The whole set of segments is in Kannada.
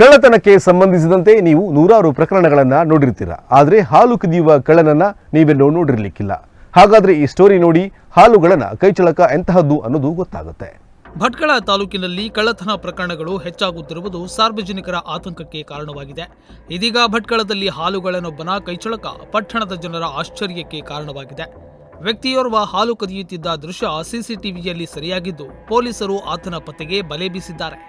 ಕಳ್ಳತನಕ್ಕೆ ಸಂಬಂಧಿಸಿದಂತೆ ನೀವು ನೂರಾರು ಪ್ರಕರಣಗಳನ್ನು ನೋಡಿರ್ತೀರ. ಆದರೆ ಹಾಲು ಕದಿಯುವ ಕಳ್ಳನನ್ನ ನೀವೆಲ್ಲೋ ನೋಡಿರ್ಲಿಕ್ಕಿಲ್ಲ. ಹಾಗಾದ್ರೆ ಈ ಸ್ಟೋರಿ ನೋಡಿ ಹಾಲುಗಳನ್ನ ಕೈಚಳಕ ಎಂತಹದ್ದು ಅನ್ನೋದು ಗೊತ್ತಾಗುತ್ತೆ. ಭಟ್ಕಳ ತಾಲೂಕಿನಲ್ಲಿ ಕಳ್ಳತನ ಪ್ರಕರಣಗಳು ಹೆಚ್ಚಾಗುತ್ತಿರುವುದು ಸಾರ್ವಜನಿಕರ ಆತಂಕಕ್ಕೆ ಕಾರಣವಾಗಿದೆ. ಇದೀಗ ಭಟ್ಕಳದಲ್ಲಿ ಹಾಲುಗಳನ್ನೊಬ್ಬನ ಕೈಚಳಕ ಪಟ್ಟಣದ ಜನರ ಆಶ್ಚರ್ಯಕ್ಕೆ ಕಾರಣವಾಗಿದೆ. ವ್ಯಕ್ತಿಯೋರ್ವ ಹಾಲು ಕದಿಯುತ್ತಿದ್ದ ದೃಶ್ಯ ಸಿಸಿಟಿವಿಯಲ್ಲಿ ಸೆರೆಯಾಗಿದ್ದು ಪೊಲೀಸರು ಆತನ ಪತ್ತೆಗೆ ಬಲೆ ಬೀಸಿದ್ದಾರೆ.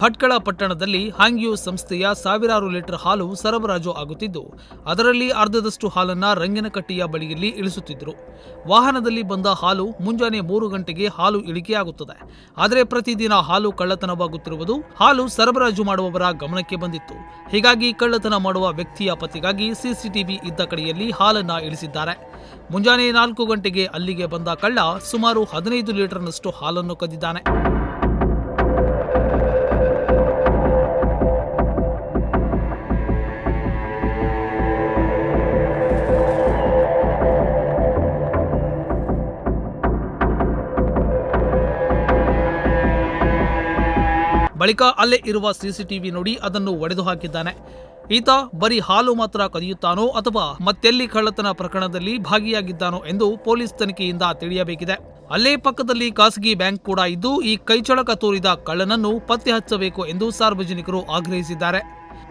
ಭಟ್ಕಳ ಪಟ್ಟಣದಲ್ಲಿ ಹಾಂಗ್ಯೂ ಸಂಸ್ಥೆಯ ಸಾವಿರಾರು ಲೀಟರ್ ಹಾಲು ಸರಬರಾಜು ಆಗುತ್ತಿದ್ದು, ಅದರಲ್ಲಿ ಅರ್ಧದಷ್ಟು ಹಾಲನ್ನ ರಂಗನಕಟ್ಟೆಯ ಬಳಿಯಲ್ಲಿ ಇಳಿಸುತ್ತಿದ್ದರು. ವಾಹನದಲ್ಲಿ ಬಂದ ಹಾಲು ಮುಂಜಾನೆ 3 ಗಂಟೆಗೆ ಹಾಲು ಇಳಿಕೆಯಾಗುತ್ತದೆ. ಆದರೆ ಪ್ರತಿದಿನ ಹಾಲು ಕಳ್ಳತನವಾಗುತ್ತಿರುವುದು ಹಾಲು ಸರಬರಾಜು ಮಾಡುವವರ ಗಮನಕ್ಕೆ ಬಂದಿತ್ತು. ಹೀಗಾಗಿ ಕಳ್ಳತನ ಮಾಡುವ ವ್ಯಕ್ತಿಯ ಪತ್ತೆಗಾಗಿ ಸಿಸಿಟಿವಿ ಇದ್ದ ಕಡೆಯಲ್ಲಿ ಹಾಲನ್ನ ಇಳಿಸಿದ್ದಾರೆ. ಮುಂಜಾನೆ 4 ಗಂಟೆಗೆ ಅಲ್ಲಿಗೆ ಬಂದ ಕಳ್ಳ ಸುಮಾರು 15 ಲೀಟರ್ನಷ್ಟು ಹಾಲನ್ನು ಕದ್ದಿದ್ದಾನೆ. ಬಳಿಕ ಅಲ್ಲೇ ಇರುವ ಸಿಸಿಟಿವಿ ನೋಡಿ ಅದನ್ನು ಒಡೆದು ಹಾಕಿದ್ದಾನೆ. ಈತ ಬರೀ ಹಾಲು ಮಾತ್ರ ಕದಿಯುತ್ತಾನೋ ಅಥವಾ ಮತ್ತೆಲ್ಲಿ ಕಳ್ಳತನ ಪ್ರಕರಣದಲ್ಲಿ ಭಾಗಿಯಾಗಿದ್ದಾನೋ ಎಂದು ಪೊಲೀಸ್ ತನಿಖೆಯಿಂದ ತಿಳಿಯಬೇಕಿದೆ. ಅಲ್ಲೇ ಪಕ್ಕದಲ್ಲಿ ಖಾಸಗಿ ಬ್ಯಾಂಕ್ ಕೂಡ ಇದ್ದು, ಈ ಕೈಚಳಕ ತೋರಿದ ಕಳ್ಳನನ್ನು ಪತ್ತೆ ಹಚ್ಚಬೇಕು ಎಂದು ಸಾರ್ವಜನಿಕರು ಆಗ್ರಹಿಸಿದ್ದಾರೆ.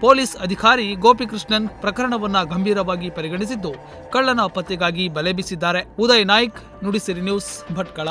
ಪೊಲೀಸ್ ಅಧಿಕಾರಿ ಗೋಪಿಕೃಷ್ಣನ್ ಪ್ರಕರಣವನ್ನ ಗಂಭೀರವಾಗಿ ಪರಿಗಣಿಸಿದ್ದು ಕಳ್ಳನ ಪತ್ತೆಗಾಗಿ ಬಲೆ ಬೀಸಿದ್ದಾರೆ. ಉದಯ್ ನಾಯ್ಕ್, ನುಡಿಸಿರಿ ನ್ಯೂಸ್, ಭಟ್ಕಳ.